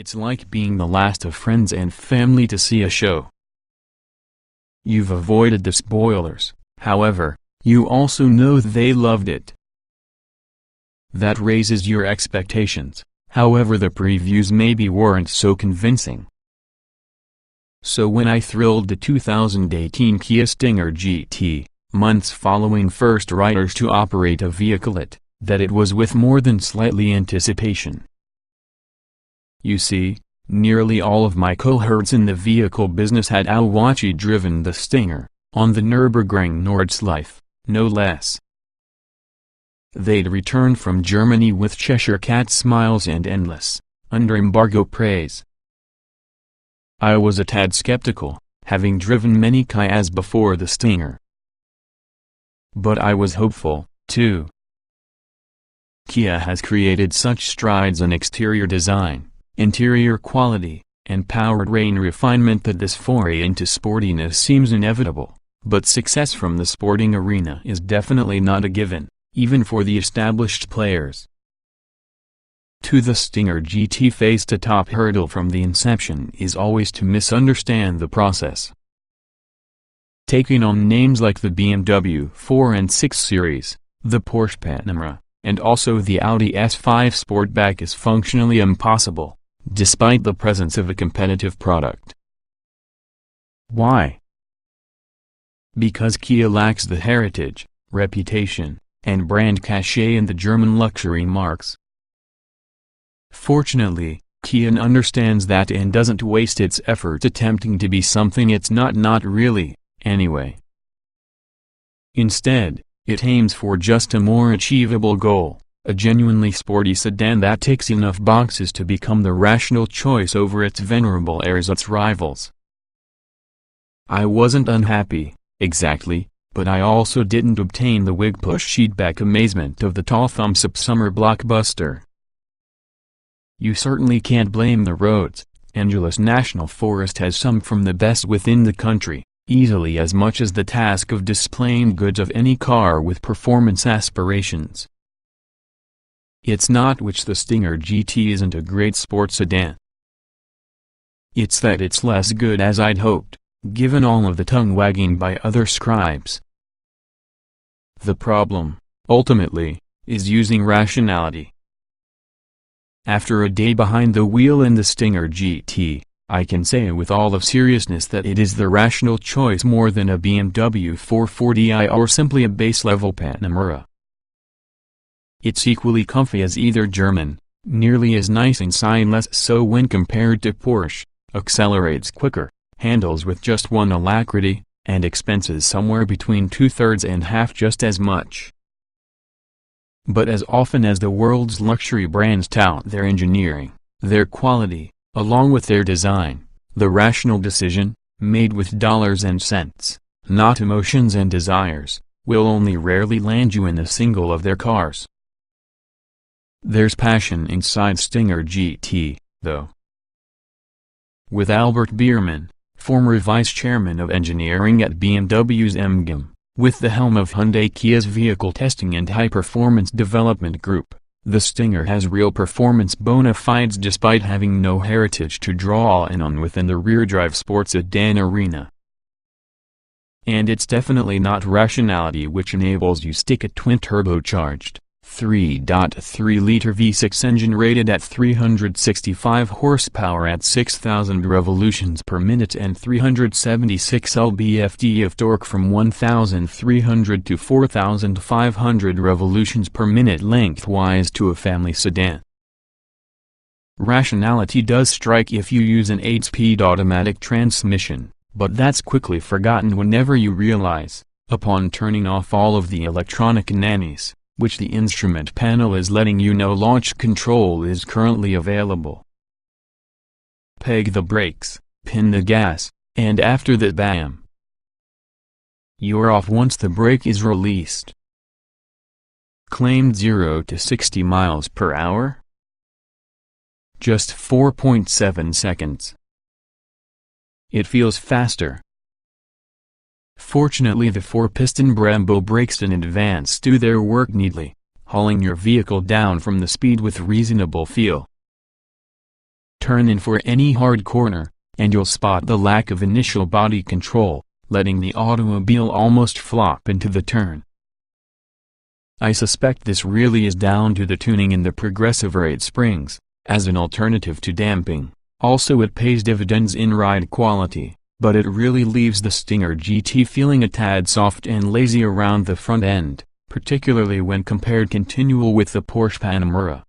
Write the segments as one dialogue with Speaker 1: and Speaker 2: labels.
Speaker 1: It's like being the last of friends and family to see a show. You've avoided the spoilers, however, you also know they loved it. That raises your expectations, however the previews maybe weren't so convincing. So when I thrilled the 2018 Kia Stinger GT, months following first riders to operate a vehicle that it was with more than slightly anticipation. You see, nearly all of my cohorts in the vehicle business had driven the Stinger, on the Nürburgring Nordschleife, no less. They'd returned from Germany with Cheshire Cat smiles and endless, under embargo praise. I was a tad skeptical, having driven many Kias before the Stinger. But I was hopeful, too. Kia has created such strides in exterior design, interior quality, and powertrain refinement that this foray into sportiness seems inevitable, but success from the sporting arena is definitely not a given, even for the established players. The Stinger GT faced a top hurdle from the inception is always to misunderstand the process. Taking on names like the BMW 4 and 6 Series, the Porsche Panamera, and also the Audi S5 Sportback is functionally impossible, despite the presence of a competitive product. Why? Because Kia lacks the heritage, reputation, and brand cachet in the German luxury marques. Fortunately, Kia understands that and doesn't waste its efforts attempting to be something it's not really, anyway. Instead, it aims for just a more achievable goal, a genuinely sporty sedan that ticks enough boxes to become the rational choice over its venerable ersatz rivals. I wasn't unhappy, exactly, but I also didn't obtain the wig push sheetback amazement of the tall thumbs-up summer blockbuster. You certainly can't blame the roads. Angeles National Forest has some from the best within the country, easily as much as the task of displaying goods of any car with performance aspirations. It's not which the Stinger GT isn't a great sports sedan. It's that it's less good as I'd hoped, given all of the tongue-wagging by other scribes. The problem, ultimately, is using rationality. After a day behind the wheel in the Stinger GT, I can say with all of seriousness that it is the rational choice more than a BMW 440i or simply a base-level Panamera. It's equally comfy as either German, nearly as nice inside less so when compared to Porsche, accelerates quicker, handles with just one alacrity, and expenses somewhere between 2/3 and half just as much. But as often as the world's luxury brands tout their engineering, their quality, along with their design, the rational decision, made with dollars and cents, not emotions and desires, will only rarely land you in a single of their cars. There's passion inside Stinger GT, though. With Albert Biermann, former vice chairman of engineering at BMW's MGM, with the helm of Hyundai Kia's Vehicle Testing and High Performance Development Group, the Stinger has real performance bona fides despite having no heritage to draw in on within the rear-drive sports sedan arena. And it's definitely not rationality which enables you stick a twin-turbocharged, 3.3-liter V6 engine rated at 365 horsepower at 6,000 revolutions per minute and 376 lb-ft of torque from 1,300 to 4,500 revolutions per minute lengthwise to a family sedan. Rationality does strike if you use an 8-speed automatic transmission, but that's quickly forgotten whenever you realize, upon turning off all of the electronic nannies, which the instrument panel is letting you know launch control is currently available. Peg the brakes, pin the gas, and after that bam! You're off once the brake is released. Claimed 0 to 60 miles per hour? Just 4.7 seconds. It feels faster. Fortunately the 4-piston Brembo brakes in advance do their work neatly, hauling your vehicle down from the speed with reasonable feel. turn in for any hard corner, and you'll spot the lack of initial body control, letting the automobile almost flop into the turn. I suspect this really is down to the tuning in the progressive rate springs, as an alternative to damping. Also, it pays dividends in ride quality, but it really leaves the Stinger GT feeling a tad soft and lazy around the front end, particularly when compared continual with the Porsche Panamera.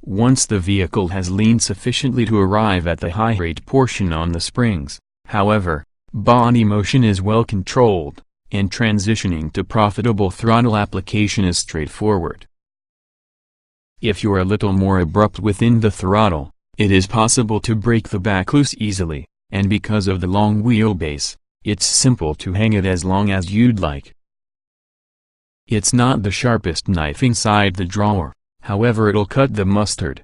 Speaker 1: Once the vehicle has leaned sufficiently to arrive at the high rate portion on the springs, however, body motion is well controlled, and transitioning to profitable throttle application is straightforward. If you're a little more abrupt within the throttle, it is possible to break the back loose easily, and because of the long wheelbase, it's simple to hang it as long as you'd like. It's not the sharpest knife inside the drawer, however it'll cut the mustard.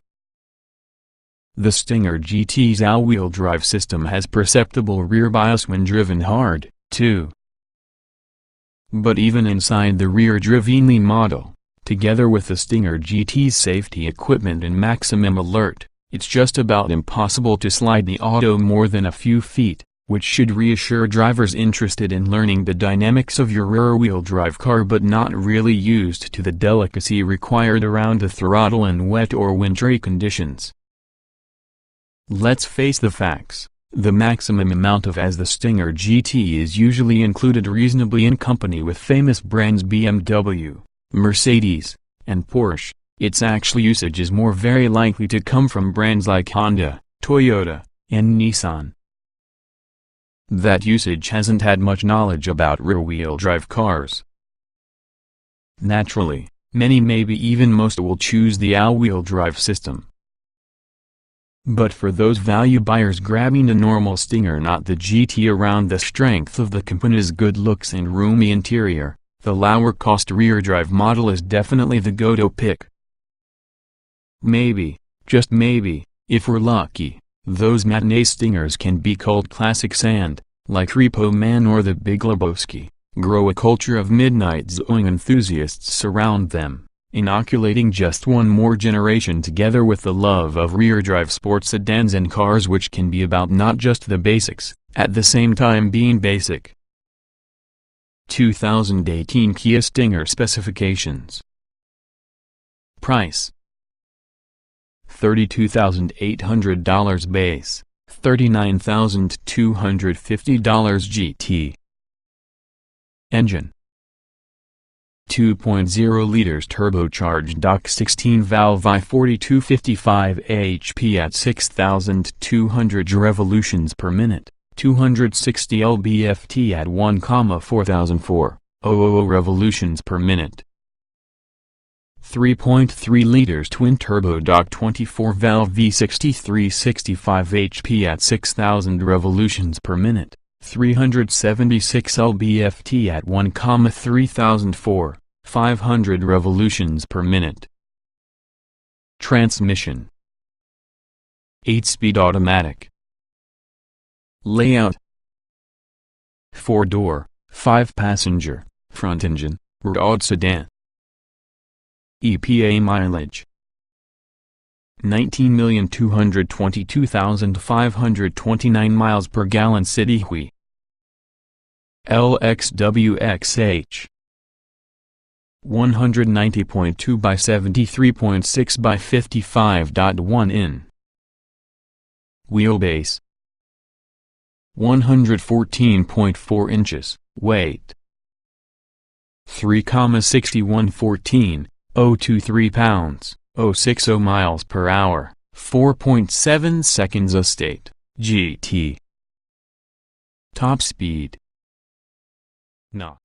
Speaker 1: The Stinger GT's all-wheel drive system has perceptible rear bias when driven hard, too. But even inside the rear-driven model, together with the Stinger GT's safety equipment and maximum alert, it's just about impossible to slide the auto more than a few feet, which should reassure drivers interested in learning the dynamics of your rear-wheel drive car but not really used to the delicacy required around the throttle in wet or wintry conditions. Let's face the facts. The maximum amount of as the Stinger GT is usually included reasonably in company with famous brands BMW, Mercedes, and Porsche. Its actual usage is more very likely to come from brands like Honda, Toyota, and Nissan. That usage hasn't had much knowledge about rear-wheel drive cars. Naturally, many, maybe even most, will choose the all-wheel drive system. But for those value buyers grabbing a normal Stinger, not the GT, around the strength of the company's good looks and roomy interior, the lower-cost rear-drive model is definitely the go-to pick. Maybe, just maybe, if we're lucky, those matinee Stingers can be called classics and, like Repo Man or the Big Lebowski, grow a culture of midnight zoing enthusiasts around them, inoculating just one more generation together with the love of rear-drive sports sedans and cars which can be about not just the basics, at the same time being basic. 2018 Kia Stinger specifications. Price: $32,800 base, $39,250 GT. Engine: 2.0 liters turbocharged DOC 16-valve I-4255 HP at 6,200 revolutions per minute, 260 lb-ft at 1,4004 revolutions per minute. 3.3 liters twin-turbo DOC 24-valve V6365 HP at 6,000 revolutions per minute, 376 lb-ft at 1,3004 revolutions per minute. Transmission: 8-speed automatic. Layout: 4-door, 5-passenger, front engine, rear sedan. EPA mileage: 19,222,529 miles per gallon city hui. LXWXH: 190.2 by 73.6 by 55.1 in. Wheelbase: 114.4 inches, weight 3,6114, 023 pounds, 060 miles per hour, 4.7 seconds. Estate, GT. Top speed: Mach